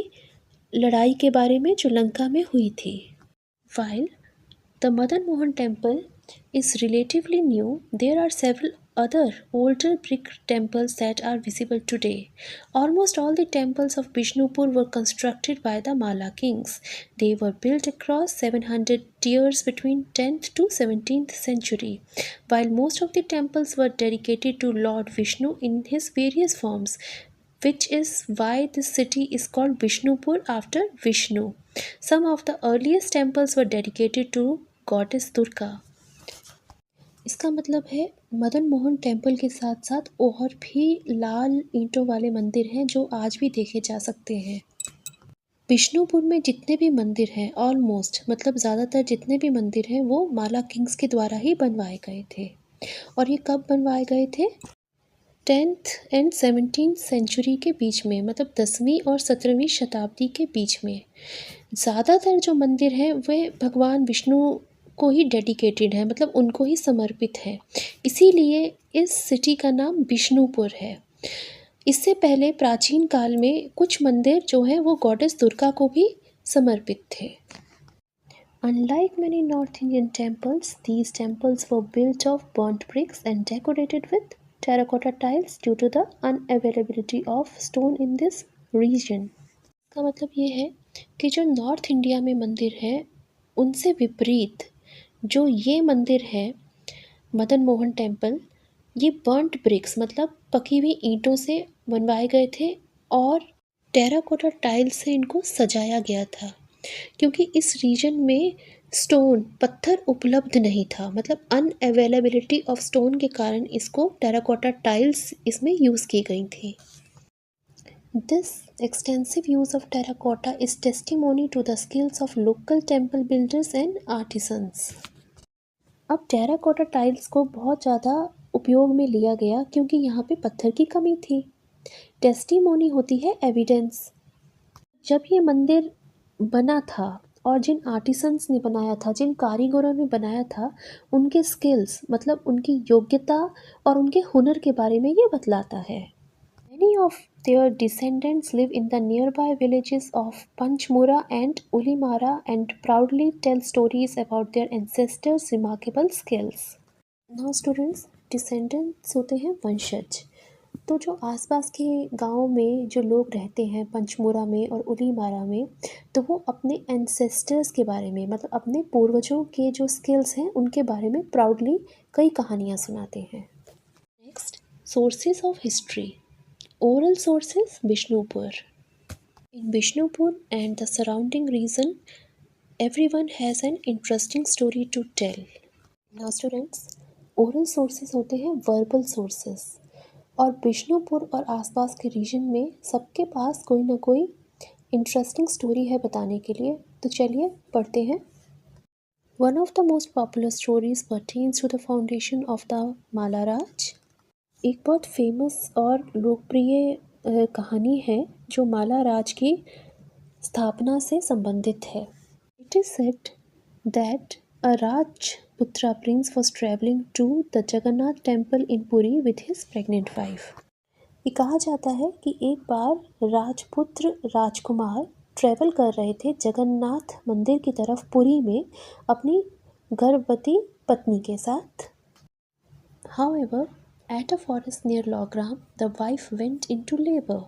लड़ाई के बारे में जो लंका में हुई थी। While the Madan Mohan temple is relatively new, there are several other older brick temples that are visible today. Almost all the temples of Bishnupur were constructed by the Mala kings. They were built across 700 years between 10th to 17th century. While most of the temples were dedicated to Lord Vishnu in his various forms, which is why this city is called Bishnupur after Vishnu. Some of the earliest temples were dedicated to goddess Durga. इसका मतलब है Madan Mohan temple के साथ साथ और भी लाल ईंटों वाले मंदिर हैं जो आज भी देखे जा सकते हैं। बिष्णुपुर में जितने भी मंदिर हैं, ऑलमोस्ट मतलब ज़्यादातर जितने भी मंदिर हैं वो माला किंग्स के द्वारा ही बनवाए गए थे। और ये कब बनवाए गए थे? 10th एंड 17th सेंचुरी के बीच में, मतलब 10वीं और 17वीं शताब्दी के बीच में। ज़्यादातर जो मंदिर हैं वे भगवान विष्णु को ही डेडिकेटेड है, मतलब उनको ही समर्पित है, इसीलिए इस सिटी का नाम बिष्णुपुर है। इससे पहले प्राचीन काल में कुछ मंदिर जो हैं वो गॉडेस दुर्गा को भी समर्पित थे। Unlike many North Indian temples, these temples were built of burnt bricks and decorated with terracotta tiles due to the unavailability of stone in this region. का मतलब ये है कि जो नॉर्थ इंडिया में मंदिर है उनसे विपरीत जो ये मंदिर है मदन मोहन टेम्पल, ये बर्न्ट ब्रिक्स मतलब पकी हुई ईंटों से बनवाए गए थे और टेराकोटा टाइल्स से इनको सजाया गया था, क्योंकि इस रीजन में स्टोन पत्थर उपलब्ध नहीं था, मतलब अनअवेलेबिलिटी ऑफ स्टोन के कारण इसको टेराकोटा टाइल्स इसमें यूज़ की गई थी। This extensive use of terracotta is testimony to the skills of local temple builders and artisans. अब टेराकोटा टाइल्स को बहुत ज़्यादा उपयोग में लिया गया क्योंकि यहाँ पे पत्थर की कमी थी। टेस्टिमोनी होती है एविडेंस। जब ये मंदिर बना था और जिन आर्टिसंस ने बनाया था, जिन कारीगरों ने बनाया था, उनके स्किल्स मतलब उनकी योग्यता और उनके हुनर के बारे में ये बतलाता है। Many of their descendants live in the nearby villages of Panchmura and Ulimara and proudly tell stories about their ancestors' remarkable skills. Now students, descendants होते हैं वंशज। तो जो आसपास के गाँव में जो लोग रहते हैं पंचमुरा में और उलीमारा में, तो वो अपने एंसेस्टर्स के बारे में मतलब अपने पूर्वजों के जो स्किल्स हैं उनके बारे में प्राउडली कई कहानियाँ सुनाते हैं। Next, sources of history. Oral sources Bishnupur. In Bishnupur and the surrounding region, everyone has an interesting story to tell. Now students, oral sources होते हैं verbal sources, और बिष्णुपुर और आसपास के रीजन में सबके पास कोई ना कोई इंटरेस्टिंग स्टोरी है बताने के लिए। तो चलिए पढ़ते हैं। One of the most popular stories pertains to the foundation of the मालाराज। एक बहुत फेमस और लोकप्रिय कहानी है जो मालाराज की स्थापना से संबंधित है। It is said that a Rajputra prince was traveling to the Jagannath temple in Puri with his pregnant wife. ये कहा जाता है कि एक बार राजपुत्र राजकुमार ट्रैवल कर रहे थे जगन्नाथ मंदिर की तरफ पुरी में अपनी गर्भवती पत्नी के साथ। However, at a forest near Lawgram, the wife went into labor.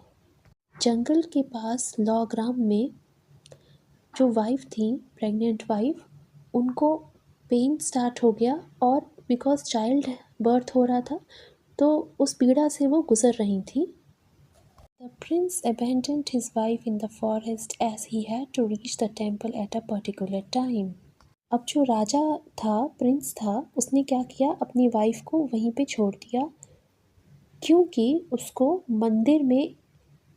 जंगल के पास लॉग्राम में जो वाइफ थी, प्रेग्नेंट वाइफ, उनको पेन स्टार्ट हो गया और बिकॉज चाइल्ड बर्थ हो रहा था तो उस पीड़ा से वो गुजर रही थी। The prince abandoned his wife in the forest as he had to reach the temple at a particular time. अब जो राजा था, प्रिंस था, उसने क्या किया, अपनी वाइफ को वहीं पे छोड़ दिया क्योंकि उसको मंदिर में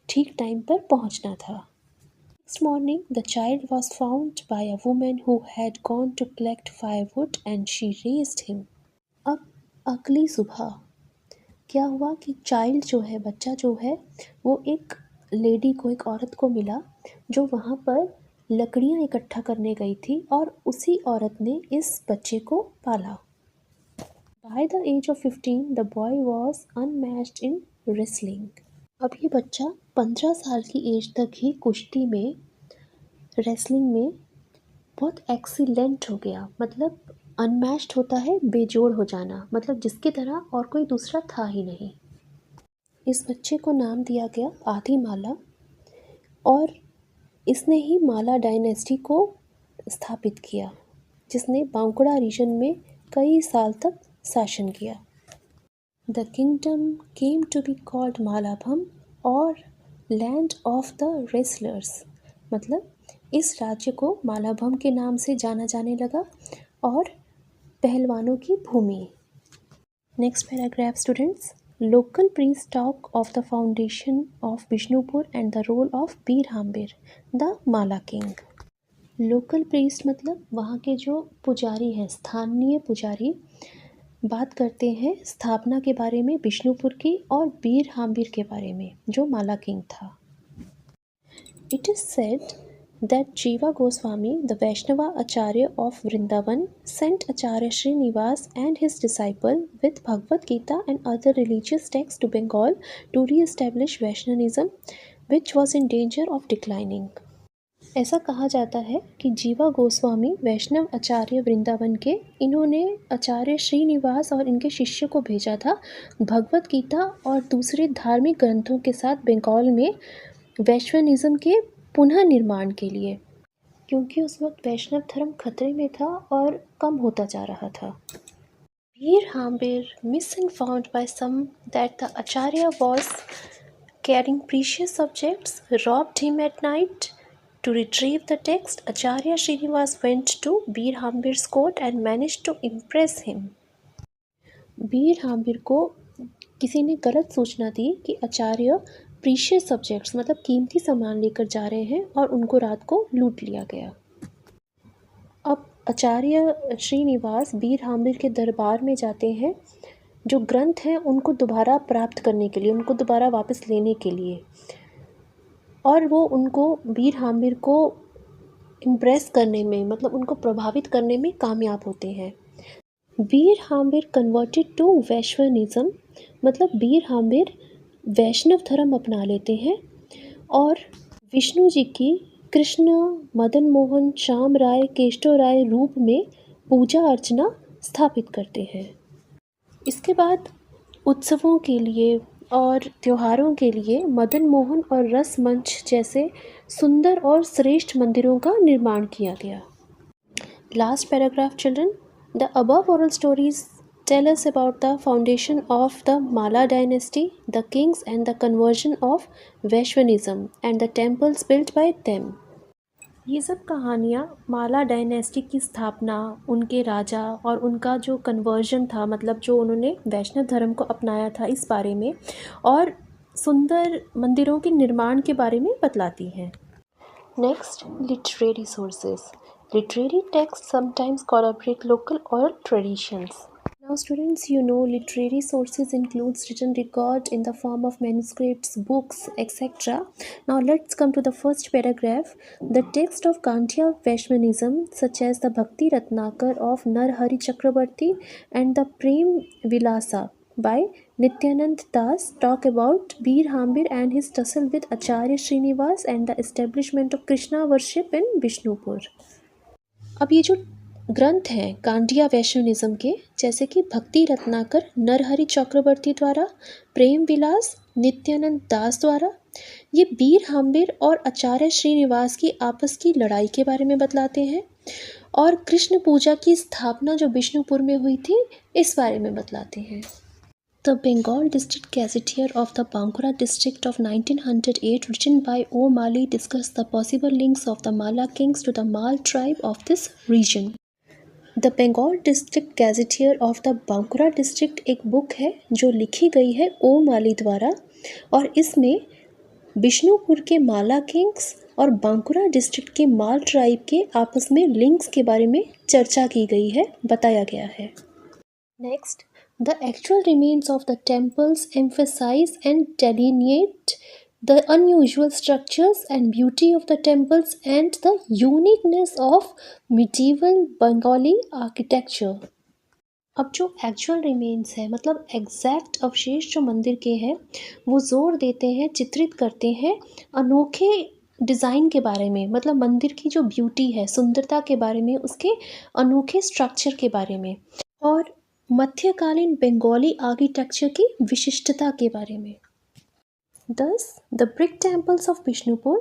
ठीक टाइम पर पहुंचना था। Next morning, the child was found by a woman who had gone to collect firewood and she raised him. अब अगली सुबह क्या हुआ कि चाइल्ड जो है, बच्चा जो है, वो एक लेडी को, एक औरत को मिला जो वहाँ पर लकड़ियाँ इकट्ठा करने गई थी और उसी औरत ने इस बच्चे को पाला। By the age of 15, the boy was unmatched in wrestling. अब ये बच्चा 15 साल की एज तक ही कुश्ती में, रेसलिंग में बहुत एक्सीलेंट हो गया। मतलब अनमैच्ड होता है बेजोड़ हो जाना, मतलब जिसकी तरह और कोई दूसरा था ही नहीं। इस बच्चे को नाम दिया गया आदिमाला और इसने ही माला डायनेस्टी को स्थापित किया जिसने बांकुड़ा रीजन में कई साल तक शासन किया। The kingdom came to be called Mallabhum और लैंड ऑफ द रेसलर्स, मतलब इस राज्य को मालाभम के नाम से जाना जाने लगा और पहलवानों की भूमि। Next paragraph students, local priest talk of the foundation of Bishnupur and the role of Bir Hambir the Malla king. Local priest मतलब वहाँ के जो पुजारी हैं, स्थानीय पुजारी, बात करते हैं स्थापना के बारे में बिष्णुपुर की और बीर हाम्बिर के बारे में जो माला किंग था। It is said that Jiva Goswami, the Vaishnava Acharya of Vrindavan, sent Acharya Srinivas and his disciple with Bhagavad Gita and other religious texts to Bengal to re-establish Vaishnavism, which was in danger of declining. ऐसा कहा जाता है कि जीवा गोस्वामी वैष्णव आचार्य वृंदावन के, इन्होंने आचार्य श्रीनिवास और इनके शिष्य को भेजा था भगवत गीता और दूसरे धार्मिक ग्रंथों के साथ बंगाल में वैष्णविज्म के पुनः निर्माण के लिए, क्योंकि उस वक्त वैष्णव धर्म खतरे में था और कम होता जा रहा था। बीर हाम्बिर, misinformed by some that the Acharya was carrying precious objects, robbed him at night. To retrieve the text, Acharya Srinivas went to Beer Hambir's court and managed to impress him. बीर हाम्बिर को किसी ने गलत सूचना दी कि आचार्य प्रीशियस सब्जेक्ट्स मतलब कीमती सामान लेकर जा रहे हैं और उनको रात को लूट लिया गया। अब आचार्य श्रीनिवास बीर हाम्बिर के दरबार में जाते हैं जो ग्रंथ हैं उनको दोबारा प्राप्त करने के लिए, उनको दोबारा वापस लेने के लिए, और वो उनको बीर हाम्बिर को इम्प्रेस करने में, मतलब उनको प्रभावित करने में कामयाब होते हैं। बीर हाम्बिर कन्वर्टेड टू वैष्णविज्म, मतलब बीर हाम्बिर वैष्णव धर्म अपना लेते हैं और विष्णु जी की कृष्ण, मदन मोहन, श्याम राय, केशव राय रूप में पूजा अर्चना स्थापित करते हैं। इसके बाद उत्सवों के लिए और त्योहारों के लिए मदन मोहन और रस मंच जैसे सुंदर और श्रेष्ठ मंदिरों का निर्माण किया गया। Last paragraph children, the above oral stories tell us about the foundation of the Mala dynasty, the kings and the conversion of Vaishnavism and the temples built by them. ये सब कहानियाँ माला डायनेस्टी की स्थापना, उनके राजा और उनका जो कन्वर्जन था, मतलब जो उन्होंने वैष्णव धर्म को अपनाया था, इस बारे में और सुंदर मंदिरों के निर्माण के बारे में बतलाती हैं. Next, literary sources. Literary texts sometimes corroborate local oral traditions. Now students, you know literary sources includes written record in the form of manuscripts, books, etc. Now let's come to the first paragraph. The text of Kantya Vaishnavism such as the Bhakti Ratnakar of Narhari Chakrabarti and the Prem Vilasa by Nityanand Das talk about Bir Hambir and his tussle with Acharya Srinivas and the establishment of Krishna worship in Bishnupur. अब ये जो ग्रंथ हैं कांडिया Vaishnavism के, जैसे कि भक्ति रत्नाकर नरहरि चक्रवर्ती द्वारा, प्रेम विलास नित्यानंद दास द्वारा, ये बीर हाम्बिर और आचार्य श्रीनिवास की आपस की लड़ाई के बारे में बतलाते हैं और कृष्ण पूजा की स्थापना जो बिष्णुपुर में हुई थी इस बारे में बतलाते हैं. The Bengal District Gazetteer of the Bankura district of 1908 written by O. Mali discussed the possible links of the Mala kings to the Mal tribe of this region. The Bengal District Gazetteer of the Bankura district एक book है जो लिखी गई है O. Mali द्वारा और इसमें बिष्णुपुर के माला किंग्स और बांकुरा डिस्ट्रिक्ट के माल ट्राइब के आपस में लिंक्स के बारे में चर्चा की गई है, बताया गया है. Next, the actual remains of the temples emphasize and delineate the unusual structures and beauty of the temples and the uniqueness of medieval Bengali architecture. अब जो एक्चुअल रिमेन्स है, मतलब एग्जैक्ट अवशेष जो मंदिर के हैं, वो जोर देते हैं, चित्रित करते हैं अनोखे डिज़ाइन के बारे में, मतलब मंदिर की जो ब्यूटी है, सुंदरता के बारे में, उसके अनोखे स्ट्रक्चर के बारे में और मध्यकालीन बंगाली आर्किटेक्चर की विशिष्टता के बारे में. Thus, the brick temples of Bishnupur,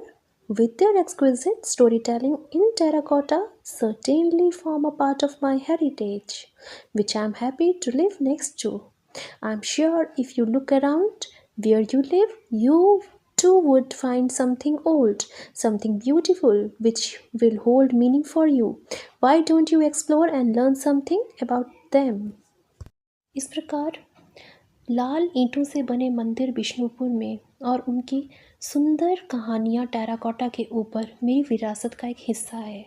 with their exquisite storytelling in terracotta, certainly form a part of my heritage, which I am happy to live next to. I am sure if you look around where you live, you too would find something old, something beautiful, which will hold meaning for you. Why don't you explore and learn something about them? इस प्रकार लाल ईंटों से बने मंदिर बिष्णुपुर में और उनकी सुंदर कहानियाँ टेराकोटा के ऊपर मेरी विरासत का एक हिस्सा है.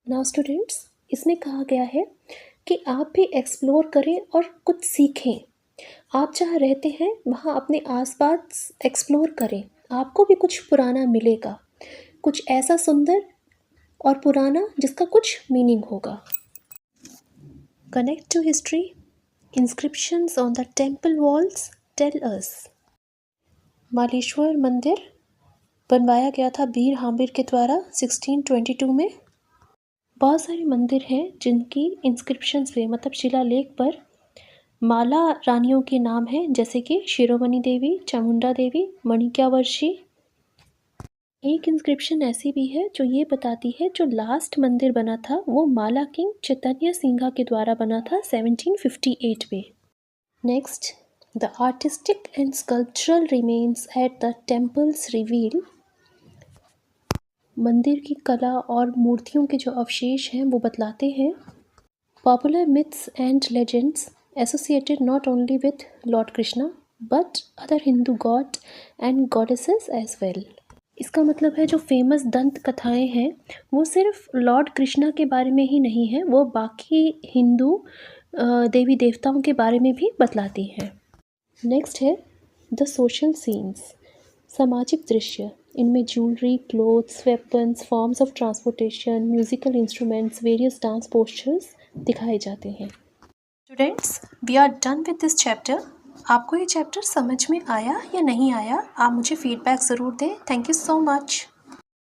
नाउ स्टूडेंट्स, इसमें कहा गया है कि आप भी एक्सप्लोर करें और कुछ सीखें. आप जहाँ रहते हैं वहाँ अपने आसपास एक्सप्लोर करें, आपको भी कुछ पुराना मिलेगा, कुछ ऐसा सुंदर और पुराना जिसका कुछ मीनिंग होगा. Connect to history. Inscriptions on the temple walls tell us. Maleshwar मंदिर बनवाया गया था बीर हाम्बिर के द्वारा 1622 में. बहुत सारे मंदिर हैं जिनकी इंस्क्रिप्शंस पे, मतलब शिलालेख पर माला रानियों के नाम हैं, जैसे कि शिरोमणि देवी, चामुंडा देवी, मणिक्यावर्षी. एक इंस्क्रिप्शन ऐसी भी है जो ये बताती है जो लास्ट मंदिर बना था वो माला किंग चैतन्य सिंघा के द्वारा बना था 1758 में. Next, the artistic and sculptural remains at the temples reveal. मंदिर की कला और मूर्तियों के जो अवशेष हैं वो बतलाते हैं popular myths and legends associated not only with lord Krishna but other Hindu god and goddesses as well. इसका मतलब है जो फेमस दंत कथाएं हैं वो सिर्फ लॉर्ड कृष्णा के बारे में ही नहीं है, वो बाकी हिंदू देवी देवताओं के बारे में भी बतलाती हैं. नेक्स्ट है द सोशल सीन्स. सामाजिक दृश्य. इनमें jewellery, clothes, weapons, forms of transportation, musical instruments, various dance postures दिखाए जाते हैं. Students, we are done with this chapter. आपको ये चैप्टर समझ में आया या नहीं आया, आप मुझे फीडबैक ज़रूर दें. Thank you so much.